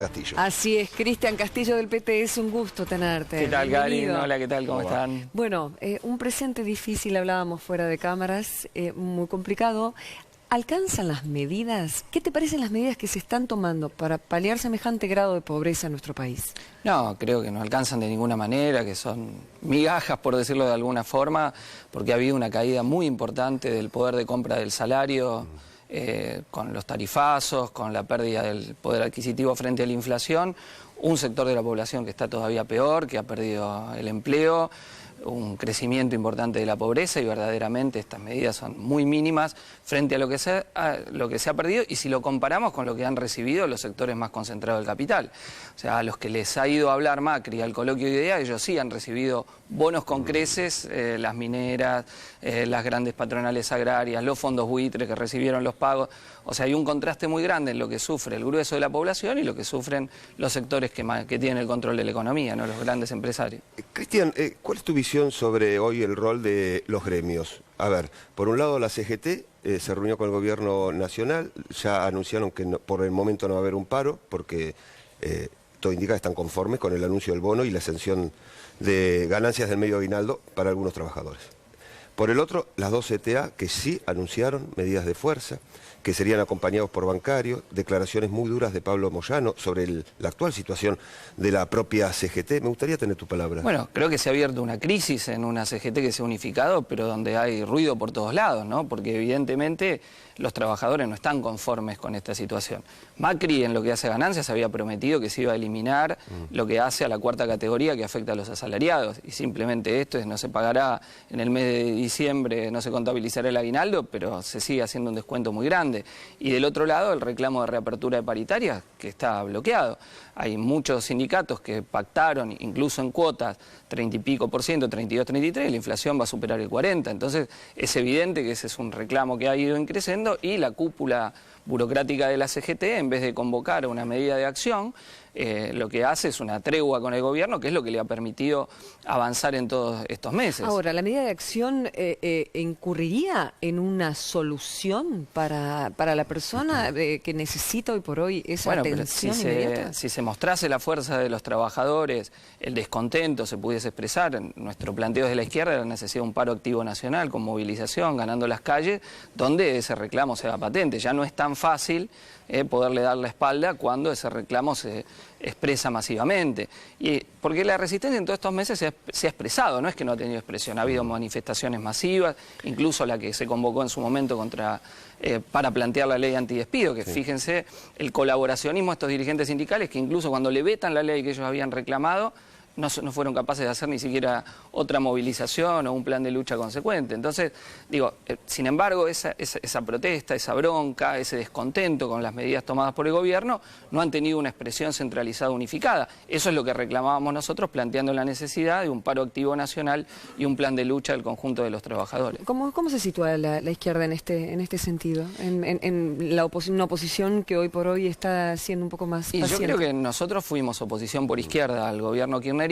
Castillo. Así es, Cristian Castillo del PT, es un gusto tenerte. ¿Qué tal, Karin? Bienvenido. Hola, ¿qué tal? ¿Cómo están? Bueno, un presente difícil, hablábamos fuera de cámaras, muy complicado. ¿Alcanzan las medidas? ¿Qué te parecen las medidas que se están tomando para paliar semejante grado de pobreza en nuestro país? No, creo que no alcanzan de ninguna manera, que son migajas, por decirlo de alguna forma, porque ha habido una caída muy importante del poder de compra del salario, con los tarifazos, con la pérdida del poder adquisitivo frente a la inflación, un sector de la población que está todavía peor, que ha perdido el empleo, un crecimiento importante de la pobreza, y verdaderamente estas medidas son muy mínimas frente a lo que se ha perdido, y si lo comparamos con lo que han recibido los sectores más concentrados del capital. O sea, a los que les ha ido a hablar Macri al coloquio de ideas, ellos sí han recibido bonos con creces, las mineras, las grandes patronales agrarias, los fondos buitres que recibieron los pagos. O sea, hay un contraste muy grande en lo que sufre el grueso de la población y lo que sufren los sectores que tienen el control de la economía, ¿no? Los grandes empresarios. Cristian, ¿cuál es tu visión sobre hoy el rol de los gremios? A ver, por un lado la CGT se reunió con el gobierno nacional, ya anunciaron que por el momento no va a haber un paro, porque todo indica que están conformes con el anuncio del bono y la exención de ganancias del medio aguinaldo para algunos trabajadores. Por el otro, las dos CTA que sí anunciaron medidas de fuerza, que serían acompañados por bancarios, declaraciones muy duras de Pablo Moyano sobre la actual situación de la propia CGT. Me gustaría tener tu palabra. Bueno, creo que se ha abierto una crisis en una CGT que se ha unificado, pero donde hay ruido por todos lados, ¿no? Porque evidentemente los trabajadores no están conformes con esta situación. Macri, en lo que hace a ganancias, había prometido que se iba a eliminar lo que hace a la cuarta categoría que afecta a los asalariados, y simplemente esto es: no se pagará en el mes de diciembre, no se contabilizará el aguinaldo, pero se sigue haciendo un descuento muy grande. Y del otro lado, el reclamo de reapertura de paritarias, que está bloqueado. Hay muchos sindicatos que pactaron, incluso en cuotas, 30 y pico por ciento, 32, 33, y la inflación va a superar el 40. Entonces, es evidente que ese es un reclamo que ha ido creciendo, y la cúpula burocrática de la CGT, en vez de convocar una medida de acción, lo que hace es una tregua con el gobierno, que es lo que le ha permitido avanzar en todos estos meses. Ahora, ¿la medida de acción incurriría en una solución para la persona que necesita hoy por hoy esa atención inmediata? Si se mostrase la fuerza de los trabajadores, el descontento se pudiese expresar, nuestro planteo de la izquierda era la necesidad de un paro activo nacional, con movilización, ganando las calles, donde ese reclamo se haga patente. Ya no es tan fácil poderle dar la espalda cuando ese reclamo se expresa masivamente. Y porque la resistencia en todos estos meses se ha expresado, no es que no ha tenido expresión, ha habido manifestaciones masivas, incluso la que se convocó en su momento para plantear la ley antidespido, que fíjense el colaboracionismo de estos dirigentes sindicales, que incluso cuando le vetan la ley que ellos habían reclamado, no fueron capaces de hacer ni siquiera otra movilización o un plan de lucha consecuente. Entonces, digo, sin embargo, esa protesta, esa bronca, ese descontento con las medidas tomadas por el gobierno, no han tenido una expresión centralizada unificada. Eso es lo que reclamábamos nosotros, planteando la necesidad de un paro activo nacional y un plan de lucha del conjunto de los trabajadores. ¿Cómo se sitúa la izquierda en este sentido? En una oposición que hoy por hoy está siendo un poco más paciente. Yo creo que nosotros fuimos oposición por izquierda al gobierno kirchnerista,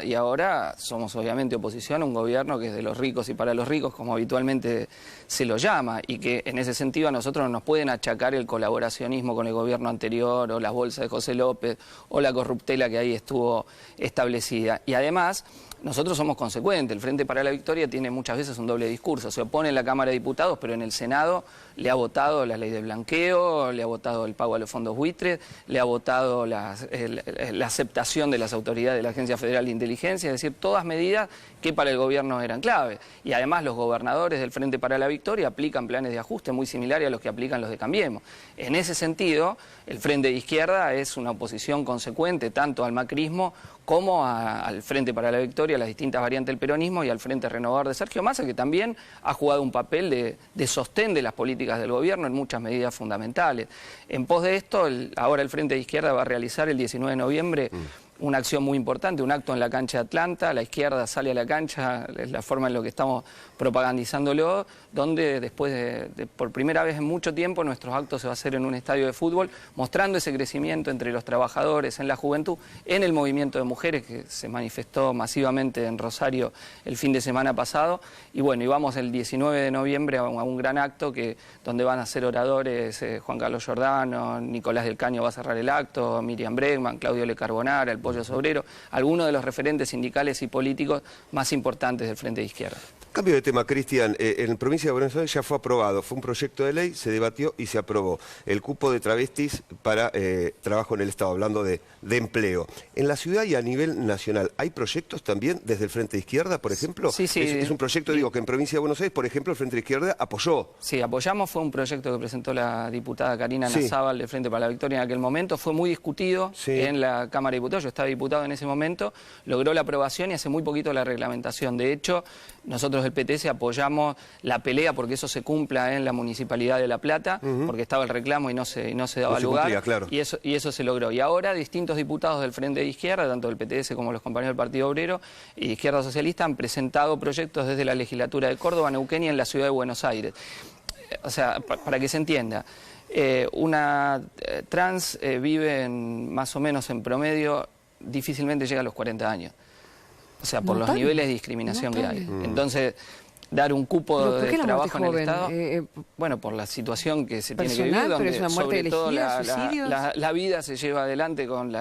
y ahora somos obviamente oposición a un gobierno que es de los ricos y para los ricos, como habitualmente se lo llama, y que en ese sentido a nosotros no nos pueden achacar el colaboracionismo con el gobierno anterior, o las bolsas de José López, o la corruptela que ahí estuvo establecida. Y además, nosotros somos consecuentes. El Frente para la Victoria tiene muchas veces un doble discurso. Se opone en la Cámara de Diputados, pero en el Senado le ha votado la ley de blanqueo, le ha votado el pago a los fondos buitres, le ha votado la aceptación de las autoridades de la Agencia Federal de Inteligencia, es decir, todas medidas que para el gobierno eran clave. Y además los gobernadores del Frente para la Victoria aplican planes de ajuste muy similares a los que aplican los de Cambiemos. En ese sentido, el Frente de Izquierda es una oposición consecuente tanto al macrismo como al Frente para la Victoria, a las distintas variantes del peronismo, y al Frente Renovador de Sergio Massa, que también ha jugado un papel de sostén de las políticas del gobierno en muchas medidas fundamentales. En pos de esto, ahora el Frente de Izquierda va a realizar el 19 de noviembre una acción muy importante, un acto en la cancha de Atlanta, la izquierda sale a la cancha, es la forma en la que estamos propagandizándolo, donde después por primera vez en mucho tiempo nuestros actos se va a hacer en un estadio de fútbol, mostrando ese crecimiento entre los trabajadores, en la juventud, en el movimiento de mujeres que se manifestó masivamente en Rosario el fin de semana pasado, y bueno, y vamos el 19 de noviembre a un gran acto donde van a ser oradores Juan Carlos Giordano, Nicolás del Caño va a cerrar el acto, Miriam Bregman, Claudio Le Carbonara, el Pollo Sobrero, algunos de los referentes sindicales y políticos más importantes del Frente de Izquierda. Cambio de tema, Cristian. En provincia de Buenos Aires ya fue aprobado, fue un proyecto de ley, se debatió y se aprobó el cupo de travestis para trabajo en el Estado, hablando de empleo. En la ciudad y a nivel nacional, ¿hay proyectos también desde el Frente de Izquierda, por ejemplo? Sí, sí. Es un proyecto, digo, que en provincia de Buenos Aires, por ejemplo, el Frente de Izquierda apoyó. Sí, apoyamos, fue un proyecto que presentó la diputada Karina Nazábal de Frente para la Victoria en aquel momento, fue muy discutido en la Cámara de Diputados, yo estaba diputado en ese momento, logró la aprobación y hace muy poquito la reglamentación. De hecho, nosotros del PTS apoyamos la pelea porque eso se cumpla en la Municipalidad de La Plata, porque estaba el reclamo y no se daba lugar, cumplía, claro. y eso se logró. Y ahora distintos diputados del Frente de Izquierda, tanto del PTS como los compañeros del Partido Obrero y Izquierda Socialista, han presentado proyectos desde la legislatura de Córdoba, Neuquén y en la ciudad de Buenos Aires. O sea, para que se entienda, una trans vive más o menos en promedio, difícilmente llega a los 40 años. O sea, por los niveles de discriminación que hay. Entonces, dar un cupo de trabajo en el Estado, bueno, por la situación que se tiene que vivir, donde es una muerte sobre todo elegida, la vida se lleva adelante con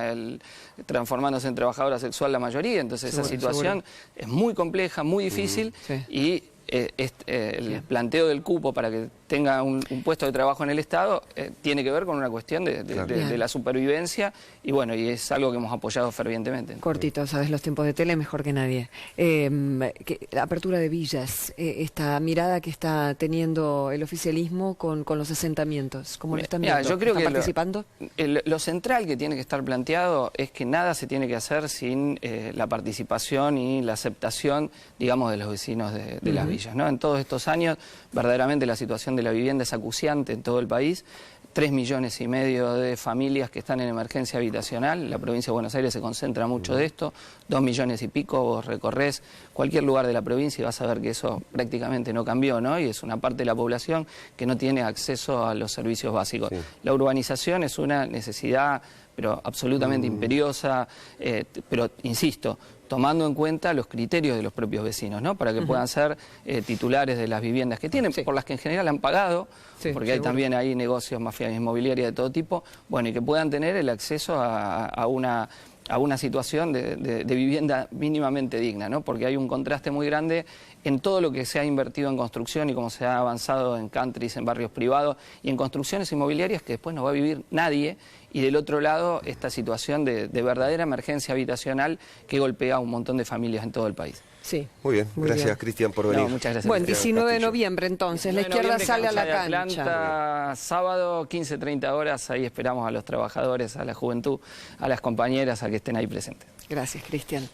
transformándose en trabajadora sexual la mayoría, entonces esa situación es muy compleja, muy difícil, y el planteo del cupo para que tenga un puesto de trabajo en el Estado tiene que ver con una cuestión de la supervivencia y bueno, y es algo que hemos apoyado fervientemente. Cortito, sabes los tiempos de tele mejor que nadie. La apertura de villas, esta mirada que está teniendo el oficialismo con los asentamientos, ¿cómo lo están viendo? Yo creo ¿Están que participando? Lo central que tiene que estar planteado es que nada se tiene que hacer sin la participación y la aceptación, digamos, de los vecinos de las villas, ¿no? En todos estos años, verdaderamente la situación de la vivienda es acuciante en todo el país. 3,5 millones de familias que están en emergencia habitacional. La provincia de Buenos Aires se concentra mucho de esto. 2,5 millones. Vos recorres cualquier lugar de la provincia y vas a ver que eso prácticamente no cambió, ¿no? Y es una parte de la población que no tiene acceso a los servicios básicos. La urbanización es una necesidad, pero absolutamente imperiosa, pero insisto, tomando en cuenta los criterios de los propios vecinos, ¿no? Para que puedan ser titulares de las viviendas que tienen, por las que en general han pagado, porque hay también ahí negocios, mafias inmobiliarias de todo tipo, bueno, y que puedan tener el acceso a una situación de vivienda mínimamente digna, ¿no? Porque hay un contraste muy grande en todo lo que se ha invertido en construcción y cómo se ha avanzado en countries, en barrios privados y en construcciones inmobiliarias que después no va a vivir nadie, y del otro lado esta situación de verdadera emergencia habitacional que golpea a un montón de familias en todo el país. Sí. Muy bien, gracias Cristian por venir. No, muchas gracias. Bueno, 19 de noviembre entonces, la izquierda sale a la cancha. Atlanta, sábado, 15:30 horas, ahí esperamos a los trabajadores, a la juventud, a las compañeras, a que estén ahí presentes. Gracias, Cristian.